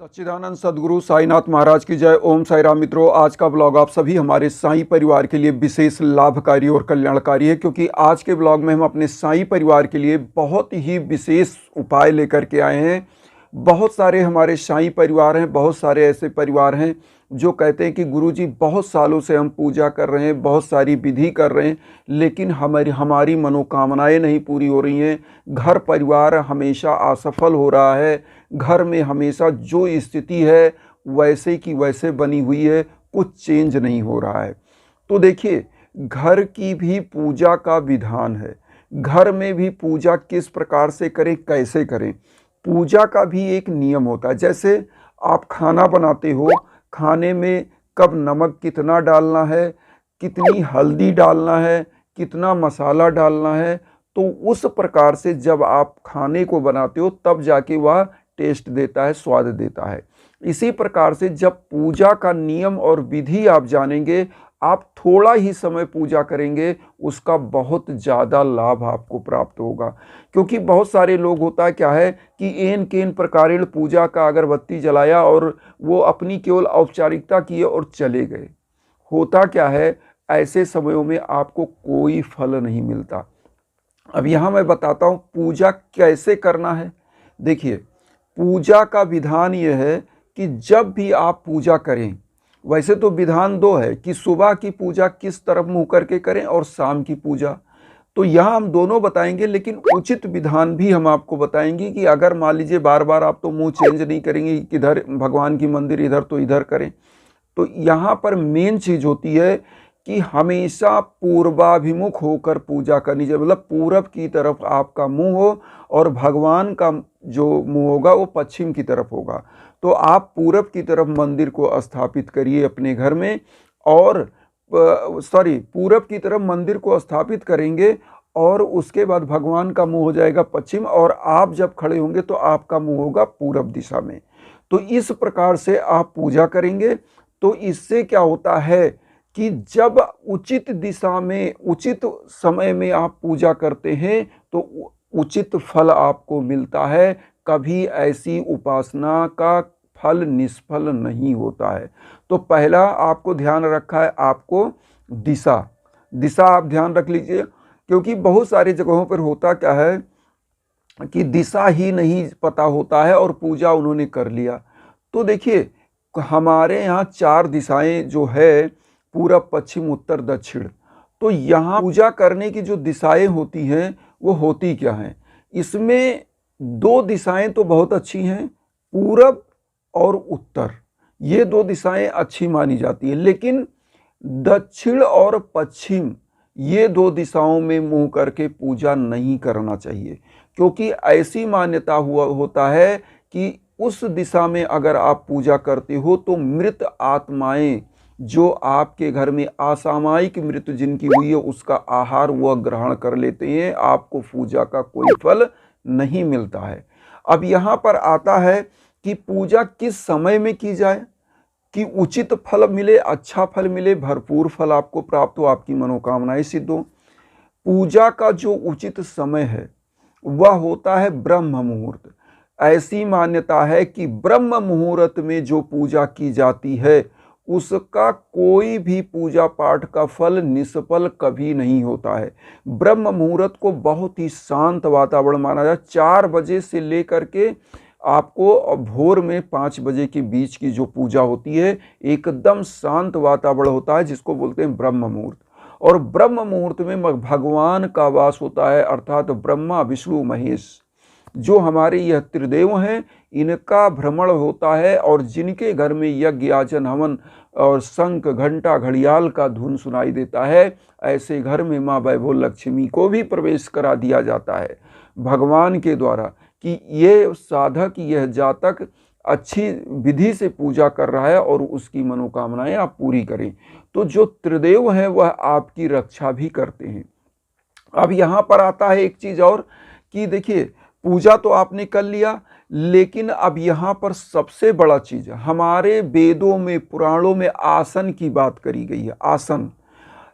सच्चिदानंद सदगुरु साईनाथ महाराज की जय। ओम साई राम। मित्रों, आज का ब्लॉग आप सभी हमारे साईं परिवार के लिए विशेष लाभकारी और कल्याणकारी है, क्योंकि आज के ब्लॉग में हम अपने साईं परिवार के लिए बहुत ही विशेष उपाय लेकर के आए हैं। बहुत सारे हमारे साईं परिवार हैं, बहुत सारे ऐसे परिवार हैं जो कहते हैं कि गुरुजी बहुत सालों से हम पूजा कर रहे हैं, बहुत सारी विधि कर रहे हैं, लेकिन हमारी मनोकामनाएं नहीं पूरी हो रही हैं। घर परिवार हमेशा असफल हो रहा है, घर में हमेशा जो स्थिति है वैसे की वैसे बनी हुई है, कुछ चेंज नहीं हो रहा है। तो देखिए, घर की भी पूजा का विधान है, घर में भी पूजा किस प्रकार से करें, कैसे करें, पूजा का भी एक नियम होता है। जैसे आप खाना बनाते हो, खाने में कब नमक कितना डालना है, कितनी हल्दी डालना है, कितना मसाला डालना है, तो उस प्रकार से जब आप खाने को बनाते हो तब जाके वह टेस्ट देता है, स्वाद देता है। इसी प्रकार से जब पूजा का नियम और विधि आप जानेंगे, आप थोड़ा ही समय पूजा करेंगे, उसका बहुत ज़्यादा लाभ आपको प्राप्त होगा। क्योंकि बहुत सारे लोग होता है क्या है कि एन केन प्रकारेण पूजा का अगरबत्ती जलाया और वो अपनी केवल औपचारिकता किए और चले गए। होता क्या है, ऐसे समयों में आपको कोई फल नहीं मिलता। अब यहाँ मैं बताता हूँ पूजा कैसे करना है। देखिए, पूजा का विधान ये है कि जब भी आप पूजा करें, वैसे तो विधान दो है कि सुबह की पूजा किस तरफ मुंह करके करें और शाम की पूजा, तो यहाँ हम दोनों बताएंगे, लेकिन उचित विधान भी हम आपको बताएंगे कि अगर मान लीजिए बार बार आप तो मुंह चेंज नहीं करेंगे, किधर भगवान की मंदिर इधर तो इधर करें, तो यहाँ पर मेन चीज़ होती है कि हमेशा पूर्वाभिमुख होकर पूजा करनी चाहिए। मतलब पूरब की तरफ आपका मुंह हो और भगवान का जो मुंह होगा वो पश्चिम की तरफ होगा। तो आप पूरब की तरफ मंदिर को स्थापित करिए अपने घर में, और पूरब की तरफ मंदिर को स्थापित करेंगे और उसके बाद भगवान का मुंह हो जाएगा पश्चिम, और आप जब खड़े होंगे तो आपका मुंह होगा पूरब दिशा में। तो इस प्रकार से आप पूजा करेंगे। तो इससे क्या होता है कि जब उचित दिशा में उचित समय में आप पूजा करते हैं तो उचित फल आपको मिलता है। कभी ऐसी उपासना का फल निष्फल नहीं होता है। तो पहला आपको ध्यान रखा है, आपको दिशा आप ध्यान रख लीजिए, क्योंकि बहुत सारी जगहों पर होता क्या है कि दिशा ही नहीं पता होता है और पूजा उन्होंने कर लिया। तो देखिए, हमारे यहाँ 4 दिशाएं जो है, पूरब पश्चिम उत्तर दक्षिण, तो यहाँ पूजा करने की जो दिशाएं होती हैं वो होती क्या हैं। इसमें 2 दिशाएं तो बहुत अच्छी हैं, पूरब और उत्तर, ये 2 दिशाएं अच्छी मानी जाती है, लेकिन दक्षिण और पश्चिम ये 2 दिशाओं में मुंह करके पूजा नहीं करना चाहिए। क्योंकि ऐसी मान्यता होता है कि उस दिशा में अगर आप पूजा करते हो तो मृत आत्माएं जो आपके घर में असामयिक मृत्यु जिनकी हुई है उसका आहार वह ग्रहण कर लेते हैं, आपको पूजा का कोई फल नहीं मिलता है। अब यहाँ पर आता है कि पूजा किस समय में की जाए कि उचित फल मिले, अच्छा फल मिले, भरपूर फल आपको प्राप्त हो, आपकी मनोकामनाएं सिद्ध हो। पूजा का जो उचित समय है वह होता है ब्रह्म मुहूर्त। ऐसी मान्यता है कि ब्रह्म मुहूर्त में जो पूजा की जाती है उसका कोई भी पूजा पाठ का फल निष्फल कभी नहीं होता है। ब्रह्म मुहूर्त को बहुत ही शांत वातावरण माना जाए। 4 बजे से लेकर के आपको भोर में 5 बजे के बीच की जो पूजा होती है, एकदम शांत वातावरण होता है, जिसको बोलते हैं ब्रह्म मुहूर्त। और ब्रह्म मुहूर्त में भगवान का वास होता है, अर्थात ब्रह्मा विष्णु महेश जो हमारे यह त्रिदेव हैं, इनका भ्रमण होता है। और जिनके घर में यज्ञ याचन हवन और शंख घंटा घड़ियाल का धुन सुनाई देता है, ऐसे घर में माँ वैभव लक्ष्मी को भी प्रवेश करा दिया जाता है भगवान के द्वारा, कि ये साधक, यह जातक अच्छी विधि से पूजा कर रहा है और उसकी मनोकामनाएं आप पूरी करें। तो जो त्रिदेव हैं वह आपकी रक्षा भी करते हैं। अब यहाँ पर आता है एक चीज़ और कि देखिए, पूजा तो आपने कर लिया, लेकिन अब यहाँ पर सबसे बड़ा चीज़, हमारे वेदों में पुराणों में आसन की बात करी गई है। आसन,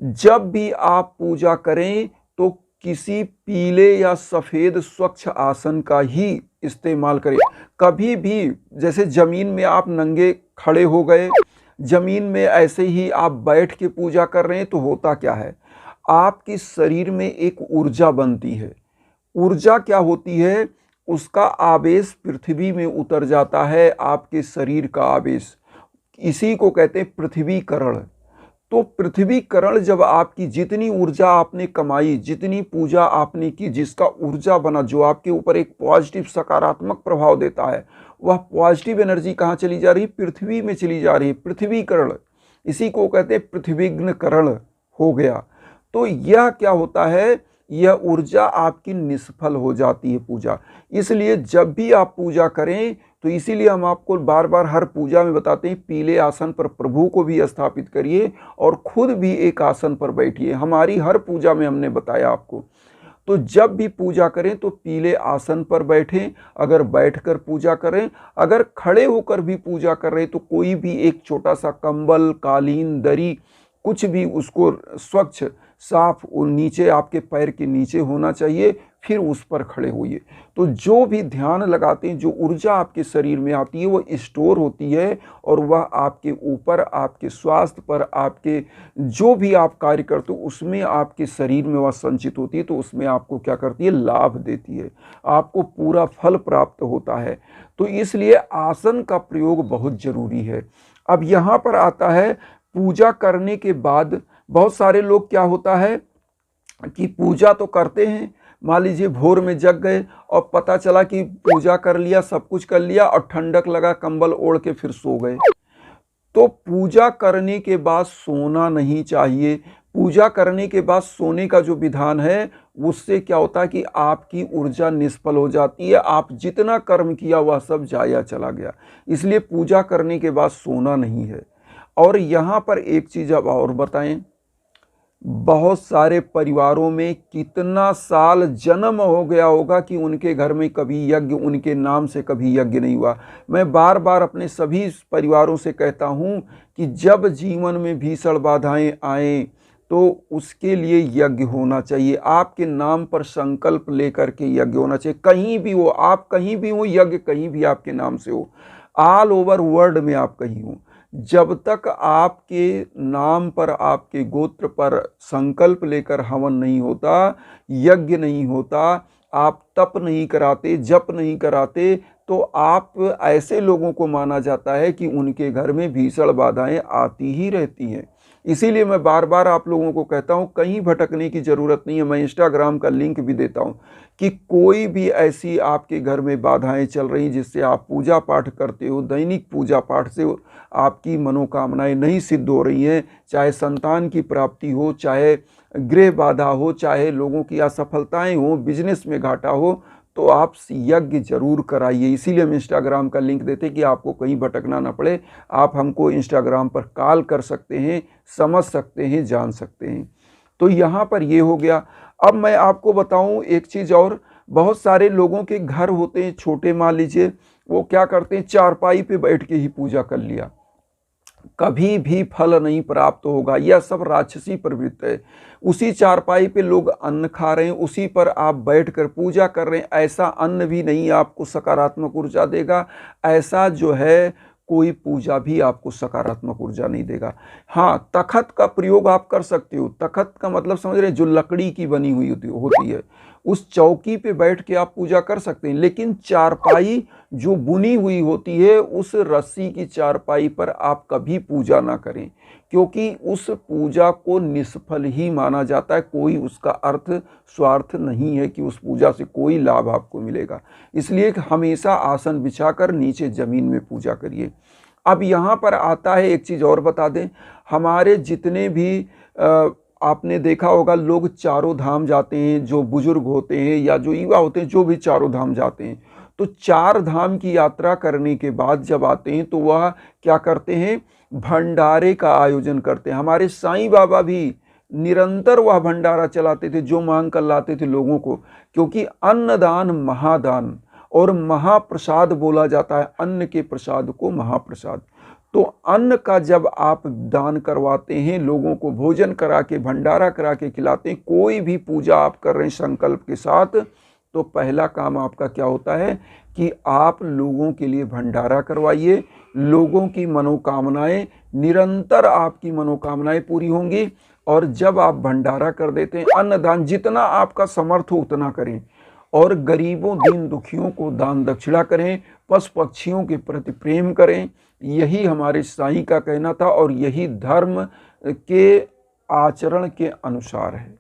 जब भी आप पूजा करें तो किसी पीले या सफ़ेद स्वच्छ आसन का ही इस्तेमाल करें। कभी भी जैसे ज़मीन में आप नंगे खड़े हो गए, ज़मीन में ऐसे ही आप बैठ के पूजा कर रहे हैं, तो होता क्या है, आपके शरीर में एक ऊर्जा बनती है। ऊर्जा क्या होती है, उसका आवेश पृथ्वी में उतर जाता है, आपके शरीर का आवेश, इसी को कहते हैं पृथ्वीकरण। तो पृथ्वीकरण जब आपकी जितनी ऊर्जा आपने कमाई, जितनी पूजा आपने की, जिसका ऊर्जा बना, जो आपके ऊपर एक पॉजिटिव सकारात्मक प्रभाव देता है, वह पॉजिटिव एनर्जी कहाँ चली जा रही, पृथ्वी में चली जा रही है। पृथ्वीकरण, इसी को कहते हैं पृथ्वीग्नकरण हो गया। तो यह क्या होता है, यह ऊर्जा आपकी निष्फल हो जाती है पूजा। इसलिए जब भी आप पूजा करें, तो इसीलिए हम आपको बार बार हर पूजा में बताते हैं, पीले आसन पर प्रभु को भी स्थापित करिए और खुद भी एक आसन पर बैठिए। हमारी हर पूजा में हमने बताया आपको। तो जब भी पूजा करें तो पीले आसन पर बैठें, अगर बैठकर पूजा करें, अगर खड़े होकर भी पूजा कर रहे हैं तो कोई भी एक छोटा सा कंबल, कालीन, दरी, कुछ भी उसको स्वच्छ साफ नीचे आपके पैर के नीचे होना चाहिए, फिर उस पर खड़े होइए। तो जो भी ध्यान लगाते हैं, जो ऊर्जा आपके शरीर में आती है, वो स्टोर होती है और वह आपके ऊपर, आपके स्वास्थ्य पर, आपके जो भी आप कार्य करते हो उसमें आपके शरीर में वह संचित होती है। तो उसमें आपको क्या करती है, लाभ देती है, आपको पूरा फल प्राप्त होता है। तो इसलिए आसन का प्रयोग बहुत जरूरी है। अब यहाँ पर आता है, पूजा करने के बाद बहुत सारे लोग क्या होता है कि पूजा तो करते हैं, मान लीजिए भोर में जग गए और पता चला कि पूजा कर लिया, सब कुछ कर लिया और ठंडक लगा, कंबल ओढ़ के फिर सो गए। तो पूजा करने के बाद सोना नहीं चाहिए। पूजा करने के बाद सोने का जो विधान है, उससे क्या होता है कि आपकी ऊर्जा निष्फल हो जाती है, आप जितना कर्म किया वह सब जाया चला गया। इसलिए पूजा करने के बाद सोना नहीं है। और यहाँ पर एक चीज़ अब और बताएं, बहुत सारे परिवारों में कितना साल जन्म हो गया होगा कि उनके घर में कभी यज्ञ, उनके नाम से कभी यज्ञ नहीं हुआ। मैं बार बार अपने सभी परिवारों से कहता हूँ कि जब जीवन में भीषण बाधाएं आएँ तो उसके लिए यज्ञ होना चाहिए। आपके नाम पर संकल्प लेकर के यज्ञ होना चाहिए। कहीं भी हो, आप कहीं भी हो, यज्ञ कहीं भी आपके नाम से हो, ऑल ओवर वर्ल्ड में आप कहीं हो, जब तक आपके नाम पर, आपके गोत्र पर संकल्प लेकर हवन नहीं होता, यज्ञ नहीं होता, आप तप नहीं कराते, जप नहीं कराते, तो आप ऐसे लोगों को माना जाता है कि उनके घर में भीषण बाधाएं आती ही रहती हैं। इसीलिए मैं बार बार आप लोगों को कहता हूं, कहीं भटकने की ज़रूरत नहीं है। मैं इंस्टाग्राम का लिंक भी देता हूं कि कोई भी ऐसी आपके घर में बाधाएं चल रही जिससे आप पूजा पाठ करते हो, दैनिक पूजा पाठ से आपकी मनोकामनाएं नहीं सिद्ध हो रही हैं, चाहे संतान की प्राप्ति हो, चाहे गृह बाधा हो, चाहे लोगों की असफलताएं हो, बिजनेस में घाटा हो, तो आप यज्ञ जरूर कराइए। इसीलिए हम इंस्टाग्राम का लिंक देते हैं कि आपको कहीं भटकना ना पड़े। आप हमको इंस्टाग्राम पर कॉल कर सकते हैं, समझ सकते हैं, जान सकते हैं। तो यहाँ पर ये हो गया। अब मैं आपको बताऊँ एक चीज़ और, बहुत सारे लोगों के घर होते हैं छोटे, मान लीजिए वो क्या करते हैं, चारपाई पे बैठ के ही पूजा कर लिया, कभी भी फल नहीं प्राप्त होगा। यह सब राक्षसी प्रवृत्ति है। उसी चारपाई पे लोग अन्न खा रहे हैं, उसी पर आप बैठकर पूजा कर रहे हैं। ऐसा अन्न भी नहीं आपको सकारात्मक ऊर्जा देगा, ऐसा जो है कोई पूजा भी आपको सकारात्मक ऊर्जा नहीं देगा। हाँ, तखत का प्रयोग आप कर सकते हो। तखत का मतलब समझ रहे हैं, जो लकड़ी की बनी हुई होती है, उस चौकी पे बैठ के आप पूजा कर सकते हैं। लेकिन चारपाई जो बुनी हुई होती है, उस रस्सी की चारपाई पर आप कभी पूजा ना करें, क्योंकि उस पूजा को निष्फल ही माना जाता है। कोई उसका अर्थ स्वार्थ नहीं है कि उस पूजा से कोई लाभ आपको मिलेगा। इसलिए हमेशा आसन बिछाकर नीचे जमीन में पूजा करिए। अब यहाँ पर आता है, एक चीज़ और बता दें, हमारे जितने भी आपने देखा होगा लोग चारों धाम जाते हैं, जो बुजुर्ग होते हैं या जो युवा होते हैं, जो भी चारों धाम जाते हैं, तो चार धाम की यात्रा करने के बाद जब आते हैं तो वह क्या करते हैं, भंडारे का आयोजन करते हैं। हमारे साईं बाबा भी निरंतर वह भंडारा चलाते थे, जो मांग कर लाते थे लोगों को, क्योंकि अन्नदान महादान और महाप्रसाद बोला जाता है, अन्न के प्रसाद को महाप्रसाद। तो अन्न का जब आप दान करवाते हैं, लोगों को भोजन करा के, भंडारा करा के खिलाते हैं, कोई भी पूजा आप कर रहे हैं संकल्प के साथ, तो पहला काम आपका क्या होता है कि आप लोगों के लिए भंडारा करवाइए। लोगों की मनोकामनाएं, निरंतर आपकी मनोकामनाएं पूरी होंगी। और जब आप भंडारा कर देते हैं, अन्नदान जितना आपका समर्थ हो उतना करें, और गरीबों दीन दुखियों को दान दक्षिणा करें, पशु पक्षियों के प्रति प्रेम करें। यही हमारे साईं का कहना था और यही धर्म के आचरण के अनुसार है।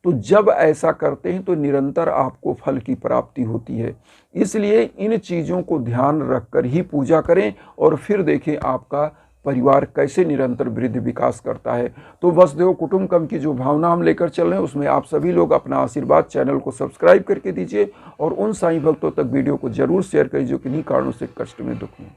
तो जब ऐसा करते हैं तो निरंतर आपको फल की प्राप्ति होती है। इसलिए इन चीज़ों को ध्यान रखकर ही पूजा करें और फिर देखें आपका परिवार कैसे निरंतर वृद्धि विकास करता है। तो वसुधैव कुटुंबकम की जो भावना हम लेकर चल रहे हैं, उसमें आप सभी लोग अपना आशीर्वाद चैनल को सब्सक्राइब करके दीजिए और उन साईं भक्तों तक वीडियो को जरूर शेयर करिए जो किन्हीं कारणों से कष्ट में, दुख में।